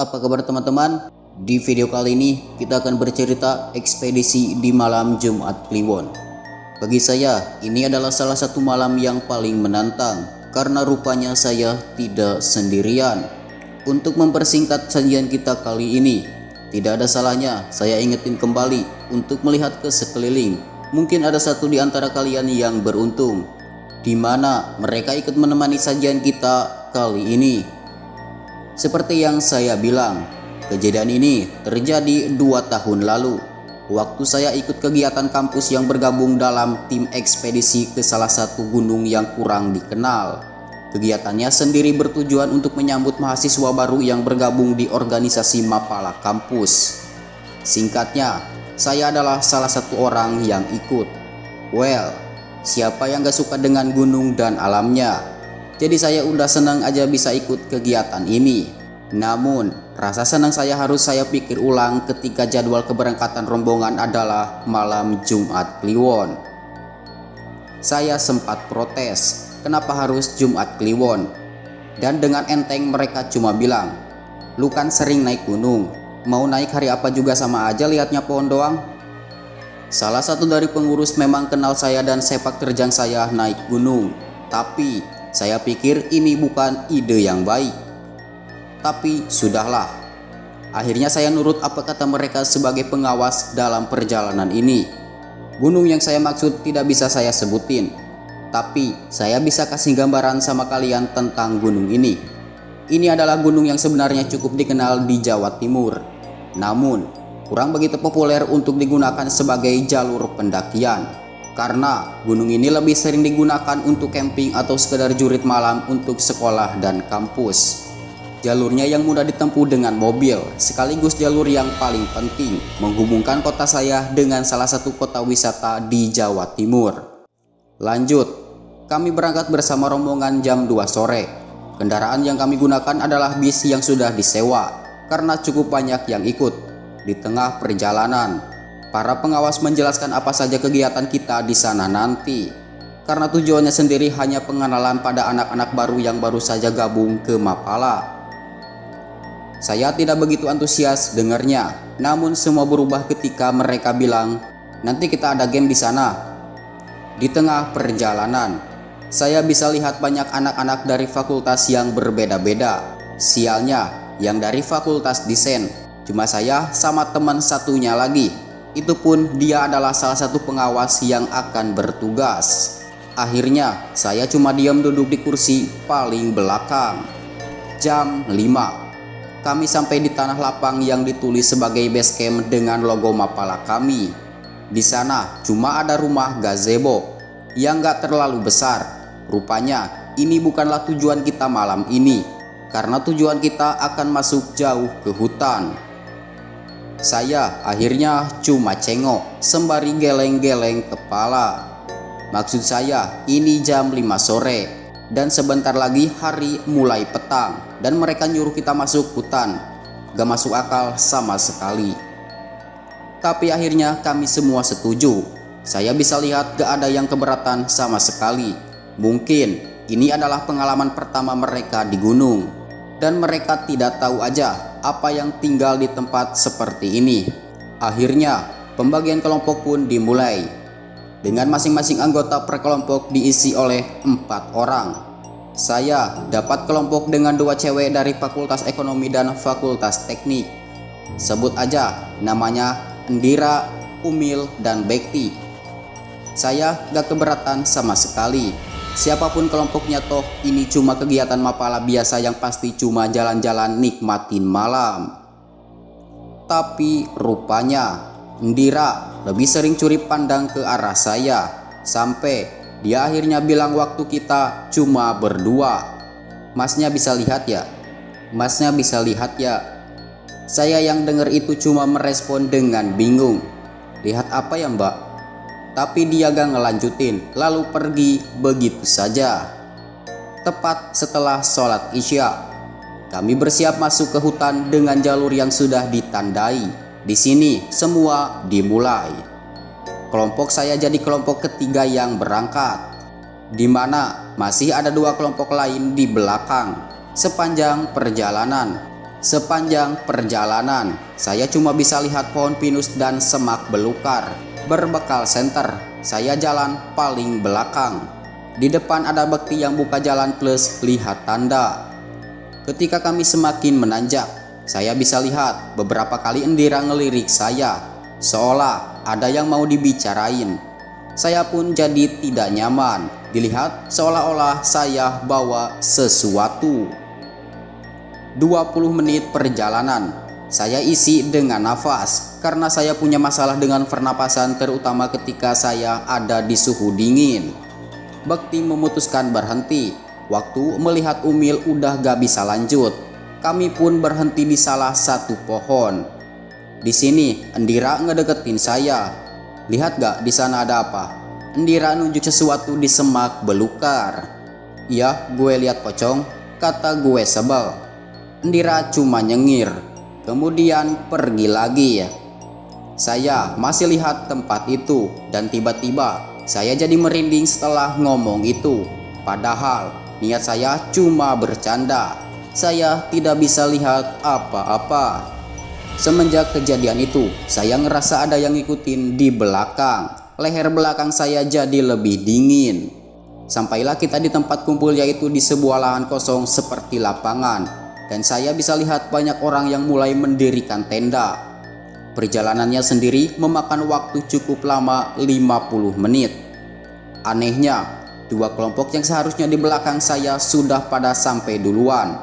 Apa kabar teman-teman? Di video kali ini kita akan bercerita ekspedisi di malam Jumat Kliwon. Bagi saya, ini adalah salah satu malam yang paling menantang karena rupanya saya tidak sendirian. Untuk mempersingkat sajian kita kali ini, tidak ada salahnya saya ingetin kembali untuk melihat ke sekeliling. Mungkin ada satu di antara kalian yang beruntung, di mana mereka ikut menemani sajian kita kali ini. Seperti yang saya bilang, kejadian ini terjadi 2 tahun lalu. Waktu saya ikut kegiatan kampus yang bergabung dalam tim ekspedisi ke salah satu gunung yang kurang dikenal. Kegiatannya sendiri bertujuan untuk menyambut mahasiswa baru yang bergabung di organisasi Mapala kampus. Singkatnya, saya adalah salah satu orang yang ikut. Well, siapa yang gak suka dengan gunung dan alamnya? Jadi saya udah senang aja bisa ikut kegiatan ini. Namun, rasa senang saya harus saya pikir ulang ketika jadwal keberangkatan rombongan adalah malam Jumat Kliwon. Saya sempat protes, kenapa harus Jumat Kliwon? Dan dengan enteng mereka cuma bilang, "Lu kan sering naik gunung, mau naik hari apa juga sama aja liatnya pohon doang." Salah satu dari pengurus memang kenal saya dan sepak terjang saya naik gunung. Tapi saya pikir ini bukan ide yang baik. Tapi sudahlah. Akhirnya saya nurut apa kata mereka sebagai pengawas dalam perjalanan ini. Gunung yang saya maksud tidak bisa saya sebutin, tapi saya bisa kasih gambaran sama kalian tentang gunung ini. Ini adalah gunung yang sebenarnya cukup dikenal di Jawa Timur, namun kurang begitu populer untuk digunakan sebagai jalur pendakian. Karena gunung ini lebih sering digunakan untuk camping atau sekedar jurit malam untuk sekolah dan kampus. Jalurnya yang mudah ditempuh dengan mobil, sekaligus jalur yang paling penting menghubungkan kota saya dengan salah satu kota wisata di Jawa Timur. Lanjut, kami berangkat bersama rombongan jam 2 sore. Kendaraan yang kami gunakan adalah bis yang sudah disewa karena cukup banyak yang ikut. Di tengah perjalanan, para pengawas menjelaskan apa saja kegiatan kita di sana nanti. Karena tujuannya sendiri hanya pengenalan pada anak-anak baru yang baru saja gabung ke Mapala. Saya tidak begitu antusias dengarnya, namun semua berubah ketika mereka bilang, "Nanti kita ada game di sana." Di tengah perjalanan, saya bisa lihat banyak anak-anak dari fakultas yang berbeda-beda. Sialnya, yang dari fakultas desain. Cuma saya sama teman satunya lagi. Itu pun dia adalah salah satu pengawas yang akan bertugas. Akhirnya, saya cuma diam duduk di kursi paling belakang. Jam 5. Kami sampai di tanah lapang yang ditulis sebagai base camp dengan logo Mapala kami. Di sana cuma ada rumah gazebo yang gak terlalu besar. Rupanya ini bukanlah tujuan kita malam ini, karena tujuan kita akan masuk jauh ke hutan. Saya akhirnya cuma cengok sembari geleng-geleng kepala. Maksud saya ini jam 5 sore. Dan sebentar lagi hari mulai petang dan mereka nyuruh kita masuk hutan. Gak masuk akal sama sekali. Tapi akhirnya kami semua setuju. Saya bisa lihat gak ada yang keberatan sama sekali. Mungkin ini adalah pengalaman pertama mereka di gunung. Dan mereka tidak tahu aja apa yang tinggal di tempat seperti ini. Akhirnya pembagian kelompok pun dimulai. Dengan masing-masing anggota per kelompok diisi oleh 4 orang. Saya dapat kelompok dengan 2 cewek dari Fakultas Ekonomi dan Fakultas Teknik. Sebut aja namanya Endira, Umil, dan Bekti. Saya gak keberatan sama sekali. Siapapun kelompoknya toh ini cuma kegiatan Mapala biasa yang pasti cuma jalan-jalan nikmatin malam. Tapi rupanya Endira lebih sering curi pandang ke arah saya, sampai dia akhirnya bilang waktu kita cuma berdua. Masnya bisa lihat ya? Masnya bisa lihat ya? Saya yang dengar itu cuma merespon dengan bingung. Lihat apa ya mbak? Tapi dia gak ngelanjutin, lalu pergi begitu saja. Tepat setelah sholat Isya, kami bersiap masuk ke hutan dengan jalur yang sudah ditandai. Di sini semua dimulai. Kelompok saya jadi kelompok ketiga yang berangkat, di mana masih ada 2 kelompok lain di belakang. Sepanjang perjalanan Sepanjang perjalanan, saya cuma bisa lihat pohon pinus dan semak belukar. Berbekal senter, saya jalan paling belakang. Di depan ada Bekti yang buka jalan plus lihat tanda. Ketika kami semakin menanjak, saya bisa lihat beberapa kali Indira ngelirik saya, seolah ada yang mau dibicarain. Saya pun jadi tidak nyaman, dilihat seolah-olah saya bawa sesuatu. 20 menit perjalanan, saya isi dengan nafas karena saya punya masalah dengan pernapasan, terutama ketika saya ada di suhu dingin. Bekti memutuskan berhenti. Waktu melihat Umil udah gak bisa lanjut, kami pun berhenti di salah satu pohon. Di sini Indira ngedeketin saya. Lihat gak di sana ada apa? Indira nunjuk sesuatu di semak belukar. Iya, gue lihat pocong, kata gue sebel. Indira cuma nyengir, kemudian pergi lagi. Saya masih lihat tempat itu dan tiba-tiba saya jadi merinding setelah ngomong itu. Padahal niat saya cuma bercanda. Saya tidak bisa lihat apa-apa. Semenjak kejadian itu, saya ngerasa ada yang ngikutin di belakang. Leher belakang saya jadi lebih dingin. Sampailah kita di tempat kumpul, yaitu di sebuah lahan kosong seperti lapangan. Dan saya bisa lihat banyak orang yang mulai mendirikan tenda. Perjalanannya sendiri memakan waktu cukup lama, 50 menit. Anehnya, dua kelompok yang seharusnya di belakang saya sudah pada sampai duluan.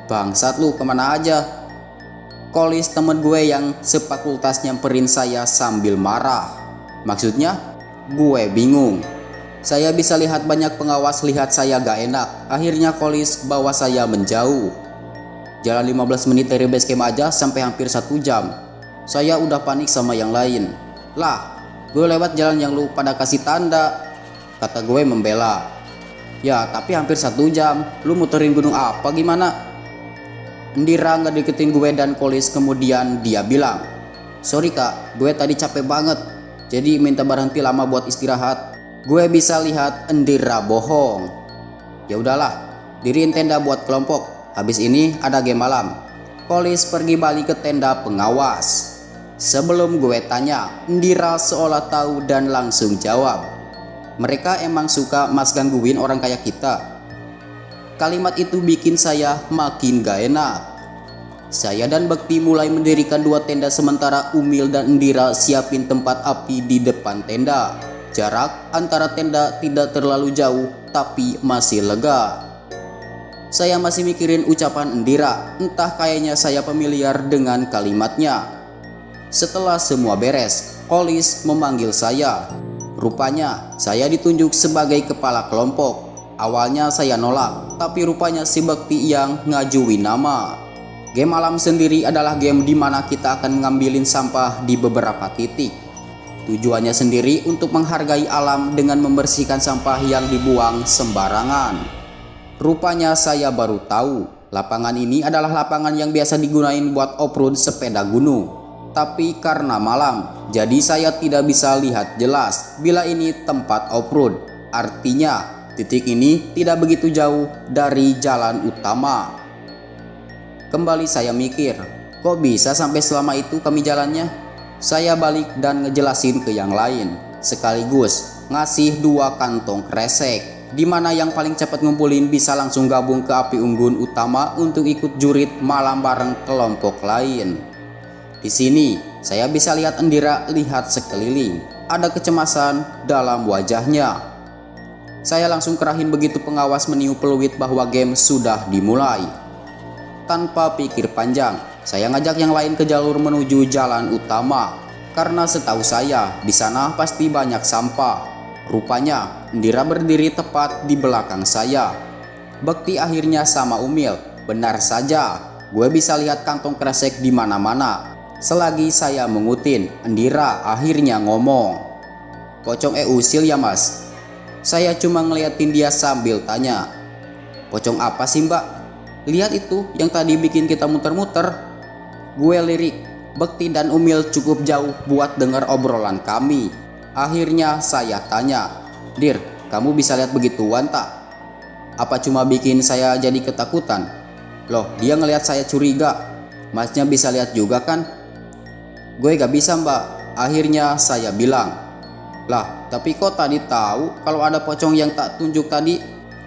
Bangsat lu, kemana aja? Kolis temen gue yang sefakultas nyamperin saya sambil marah. Maksudnya, gue bingung. Saya bisa lihat banyak pengawas lihat saya gak enak. Akhirnya Kolis bawa saya menjauh. Jalan 15 menit dari base camp aja sampai hampir 1 jam. Saya udah panik sama yang lain. Lah, gue lewat jalan yang lu pada kasih tanda, kata gue membela. Ya, tapi hampir 1 jam. Lu muterin gunung apa gimana? Indira ngedeketin gue dan Kolis, kemudian dia bilang, sorry kak, gue tadi capek banget, jadi minta berhenti lama buat istirahat. Gue bisa lihat Indira bohong. Ya udahlah, diriin tenda buat kelompok. Habis ini ada game malam. Kolis pergi balik ke tenda pengawas. Sebelum gue tanya, Indira seolah tahu dan langsung jawab, mereka emang suka mas gangguin orang kayak kita. Kalimat itu bikin saya makin gak enak. Saya dan Bekti mulai mendirikan 2 tenda, sementara Umil dan Indira siapin tempat api di depan tenda. Jarak antara tenda tidak terlalu jauh, tapi masih lega. Saya masih mikirin ucapan Indira, entah kayaknya saya familiar dengan kalimatnya. Setelah semua beres, Kolis memanggil saya. Rupanya saya ditunjuk sebagai kepala kelompok. Awalnya saya nolak, tapi rupanya si Bekti yang ngajuin nama. Game malam sendiri adalah game di mana kita akan ngambilin sampah di beberapa titik. Tujuannya sendiri untuk menghargai alam dengan membersihkan sampah yang dibuang sembarangan. Rupanya saya baru tahu, lapangan ini adalah lapangan yang biasa digunain buat off-road sepeda gunung. Tapi karena malam, jadi saya tidak bisa lihat jelas bila ini tempat off-road. Artinya, titik ini tidak begitu jauh dari jalan utama. Kembali saya mikir, kok bisa sampai selama itu kami jalannya? Saya balik dan ngejelasin ke yang lain, sekaligus ngasih 2 kantong kresek, di mana yang paling cepat ngumpulin bisa langsung gabung ke api unggun utama untuk ikut jurit malam bareng kelompok lain. Di sini saya bisa lihat Indira lihat sekeliling, ada kecemasan dalam wajahnya. Saya langsung kerahin begitu pengawas meniup peluit bahwa game sudah dimulai. Tanpa pikir panjang, saya ngajak yang lain ke jalur menuju jalan utama, karena setahu saya di sana pasti banyak sampah. Rupanya Indira berdiri tepat di belakang saya. Bekti akhirnya sama Umil. Benar saja, gue bisa lihat kantong kresek di mana-mana. Selagi saya mengutin, Indira akhirnya ngomong, pocong usil ya mas? Saya cuma ngeliatin dia sambil tanya, pocong apa sih mbak? Lihat itu yang tadi bikin kita muter-muter. Gue lirik, Bekti dan Umil cukup jauh buat denger obrolan kami. Akhirnya saya tanya, Dir, kamu bisa lihat begituan tak? Apa cuma bikin saya jadi ketakutan? Loh, dia ngelihat saya curiga. Masnya bisa lihat juga kan? Gue gak bisa mbak. Akhirnya saya bilang. Lah, tapi kok tadi tahu kalau ada pocong yang tak tunjuk tadi?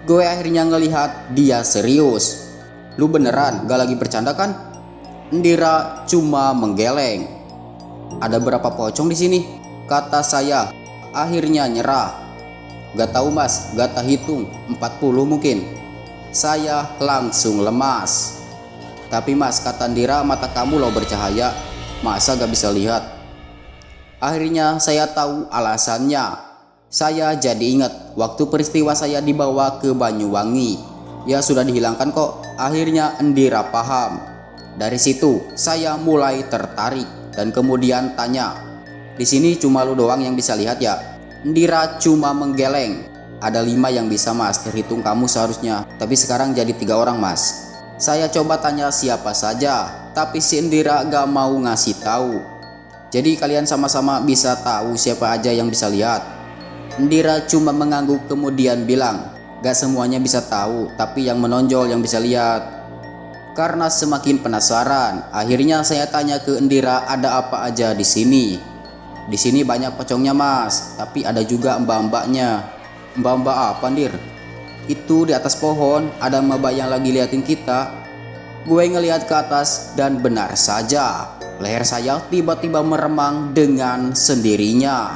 Gue akhirnya ngelihat dia serius. Lu beneran gak lagi bercanda kan? Indira cuma menggeleng. Ada berapa pocong di sini? Kata saya. Akhirnya nyerah. Gak tahu mas, gak tak hitung, 40 mungkin. Saya langsung lemas. Tapi mas, kata Indira, mata kamu loh bercahaya. Masa gak bisa lihat? Akhirnya saya tahu alasannya. Saya jadi ingat waktu peristiwa saya dibawa ke Banyuwangi. Ya sudah dihilangkan kok. Akhirnya Indira paham. Dari situ saya mulai tertarik dan kemudian tanya, di sini cuma lu doang yang bisa lihat ya? Indira cuma menggeleng. Ada 5 yang bisa mas, terhitung kamu seharusnya. Tapi sekarang jadi 3 orang mas. Saya coba tanya siapa saja, tapi si Indira gak mau ngasih tahu. Jadi kalian sama-sama bisa tahu siapa aja yang bisa lihat. Indira cuma mengangguk kemudian bilang, gak semuanya bisa tahu, tapi yang menonjol yang bisa lihat. Karena semakin penasaran, akhirnya saya tanya ke Indira ada apa aja di sini. Di sini banyak pocongnya mas, tapi ada juga mbak-mbaknya. Mbak-mbak apa Ndir? Itu di atas pohon ada mbak yang lagi liatin kita. Gue ngelihat ke atas dan benar saja, leher saya tiba-tiba meremang dengan sendirinya.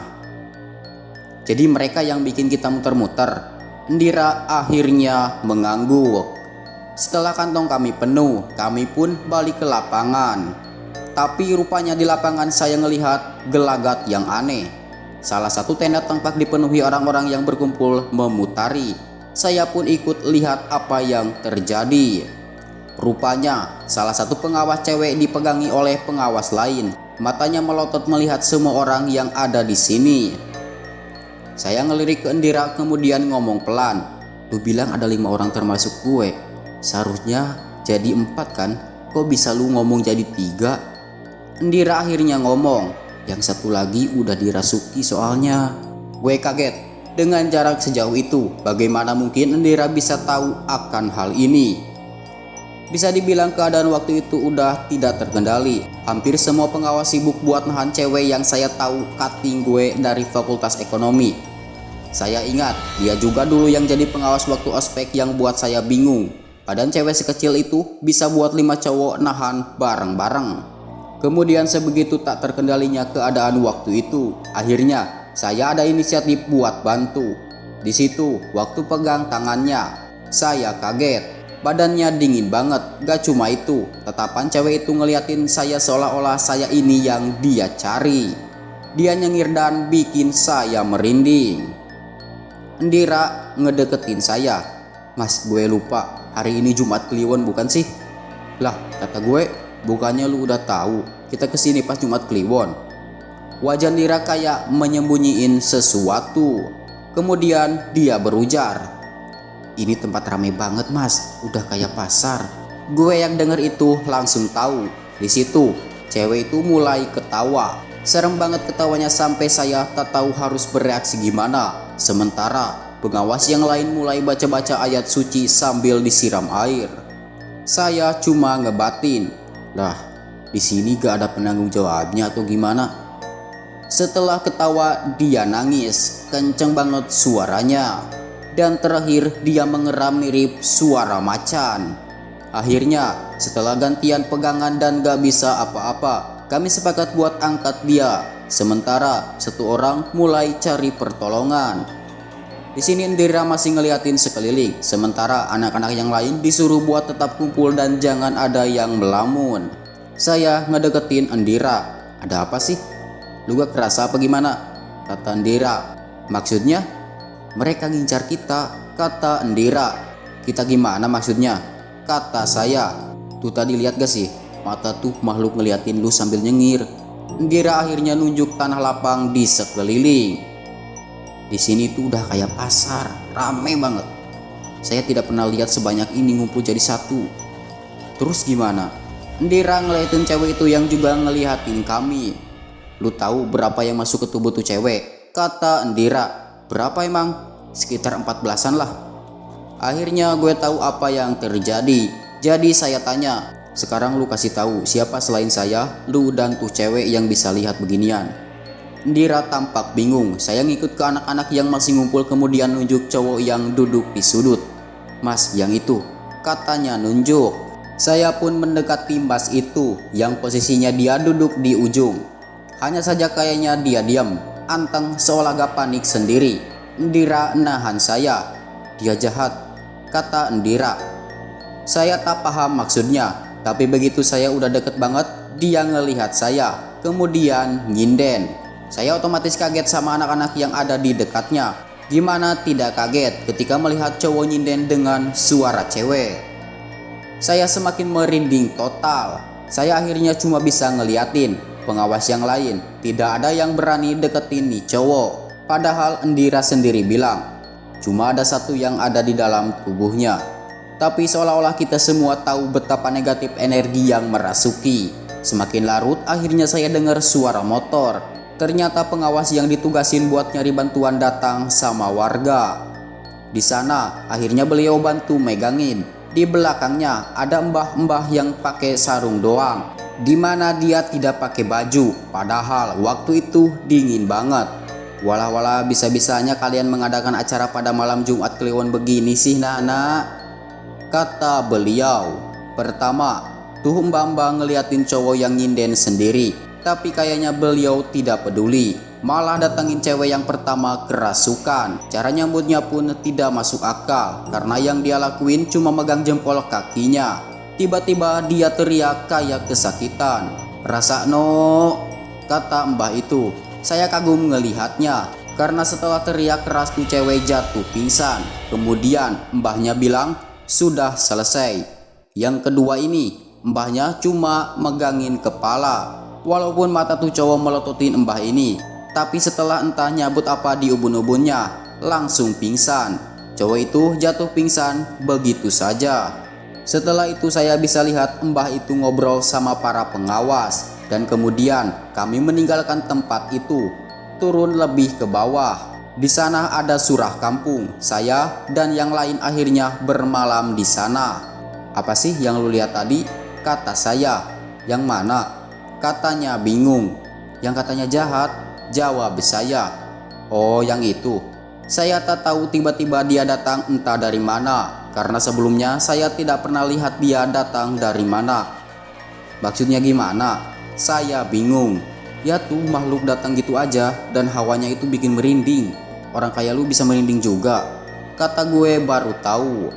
Jadi mereka yang bikin kita muter-muter. Indira akhirnya mengangguk. Setelah kantong kami penuh, kami pun balik ke lapangan. Tapi rupanya di lapangan saya ngelihat gelagat yang aneh. Salah satu tenda tampak dipenuhi orang-orang yang berkumpul memutari. Saya pun ikut lihat apa yang terjadi. Rupanya salah satu pengawas cewek dipegangi oleh pengawas lain. Matanya melotot melihat semua orang yang ada di sini. Saya ngelirik ke Indira kemudian ngomong pelan. Lu bilang ada 5 orang termasuk gue. Seharusnya jadi 4 kan? Kok bisa lu ngomong jadi 3? Indira akhirnya ngomong. Yang satu lagi udah dirasuki soalnya. Gue kaget. Dengan jarak sejauh itu, bagaimana mungkin Indira bisa tahu akan hal ini? Bisa dibilang keadaan waktu itu udah tidak terkendali. Hampir semua pengawas sibuk buat nahan cewek yang saya tahu cutting gue dari Fakultas Ekonomi. Saya ingat, dia juga dulu yang jadi pengawas waktu ospek yang buat saya bingung. Padahal cewek sekecil itu bisa buat 5 cowok nahan bareng-bareng. Kemudian sebegitu tak terkendalinya keadaan waktu itu, akhirnya saya ada inisiatif buat bantu. Di situ, waktu pegang tangannya, saya kaget. Badannya dingin banget, gak cuma itu, tetapan cewek itu ngeliatin saya seolah-olah saya ini yang dia cari. Dia nyengir dan bikin saya merinding. Indira ngedeketin saya. Mas, gue lupa, hari ini Jumat Kliwon bukan sih? Lah, kata gue, bukannya lu udah tahu kita kesini pas Jumat Kliwon? Wajah Indira kayak menyembunyiin sesuatu. Kemudian dia berujar, ini tempat ramai banget mas, udah kayak pasar. Gue yang denger itu langsung tahu. Di situ cewek itu mulai ketawa. Serem banget ketawanya sampai saya tak tahu harus bereaksi gimana. Sementara pengawas yang lain mulai baca-baca ayat suci sambil disiram air. Saya cuma ngebatin, lah di sini gak ada penanggung jawabnya atau gimana? Setelah ketawa dia nangis, kenceng banget suaranya. Dan terakhir dia mengeram mirip suara macan. Akhirnya setelah gantian pegangan dan gak bisa apa-apa, kami sepakat buat angkat dia. Sementara satu orang mulai cari pertolongan. Di sini Indira masih ngeliatin sekeliling, sementara anak-anak yang lain disuruh buat tetap kumpul dan jangan ada yang melamun. Saya ngedeketin Indira. Ada apa sih? Lu gak kerasa apa gimana? Kata Indira. Maksudnya? Mereka ngincar kita, kata Indira. Kita gimana maksudnya? Kata saya. Tuh tadi lihat gak sih? Mata tuh makhluk ngeliatin lu sambil nyengir. Indira akhirnya nunjuk tanah lapang di sekeliling. Di sini tuh udah kayak pasar, rame banget. Saya tidak pernah lihat sebanyak ini ngumpul jadi satu. Terus gimana? Indira ngeliatin cewek itu yang juga ngeliatin kami. Lu tahu berapa yang masuk ke tubuh tuh cewek? Kata Indira. Berapa emang? Sekitar 14-an lah. Akhirnya gue tahu apa yang terjadi. Jadi saya tanya, sekarang lu kasih tahu siapa selain saya, lu dan tuh cewek yang bisa lihat beginian. Indira tampak bingung. Saya ngikut ke anak-anak yang masih ngumpul kemudian nunjuk cowok yang duduk di sudut. Mas, yang itu, katanya nunjuk. Saya pun mendekati mas itu yang posisinya dia duduk di ujung. Hanya saja kayaknya dia diam, anteng seolah gak panik sendiri. Indira nahan saya. Dia jahat, kata Indira. Saya tak paham maksudnya, tapi begitu saya udah deket banget, dia ngelihat saya, kemudian nyinden. Saya otomatis kaget sama anak-anak yang ada di dekatnya. Gimana tidak kaget ketika melihat cowok nyinden dengan suara cewek. Saya semakin merinding total. Saya akhirnya cuma bisa ngeliatin. Pengawas yang lain tidak ada yang berani deketin nih cowok. Padahal Indira sendiri bilang cuma ada satu yang ada di dalam tubuhnya. Tapi seolah-olah kita semua tahu betapa negatif energi yang merasuki. Semakin larut akhirnya saya dengar suara motor. Ternyata pengawas yang ditugasin buat nyari bantuan datang sama warga. Di sana akhirnya beliau bantu megangin. Di belakangnya ada mbah-mbah yang pakai sarung doang, dimana dia tidak pakai baju, padahal waktu itu dingin banget. Walah bisa-bisanya kalian mengadakan acara pada malam Jumat Kliwon begini sih nak, kata beliau. Pertama, tuh mbak-mbak ngeliatin cowok yang nyinden sendiri, tapi kayaknya beliau tidak peduli. Malah datangin cewek yang pertama kerasukan. Cara nyambutnya pun tidak masuk akal, karena yang dia lakuin cuma megang jempol kakinya. Tiba-tiba dia teriak kayak kesakitan. Rasa no, kata mbah itu. Saya kagum ngelihatnya, karena setelah teriak keras tuh cewek jatuh pingsan. Kemudian mbahnya bilang sudah selesai. Yang kedua ini, mbahnya cuma megangin kepala. Walaupun mata tuh cowok melototin mbah ini, tapi setelah entah nyabut apa di ubun-ubunnya, langsung pingsan. Cowok itu jatuh pingsan begitu saja. Setelah itu saya bisa lihat mbah itu ngobrol sama para pengawas. Dan kemudian kami meninggalkan tempat itu, turun lebih ke bawah. Di sana ada surah kampung. Saya dan yang lain akhirnya bermalam di sana. Apa sih yang lu lihat tadi? Kata saya. Yang mana? Katanya bingung. Yang katanya jahat, jawab saya. Oh, yang itu. Saya tak tahu tiba-tiba dia datang entah dari mana, karena sebelumnya saya tidak pernah lihat dia datang dari mana. Maksudnya gimana? Saya bingung. Ya tuh makhluk datang gitu aja dan hawanya itu bikin merinding. Orang kayak lu bisa merinding juga. Kata gue baru tahu.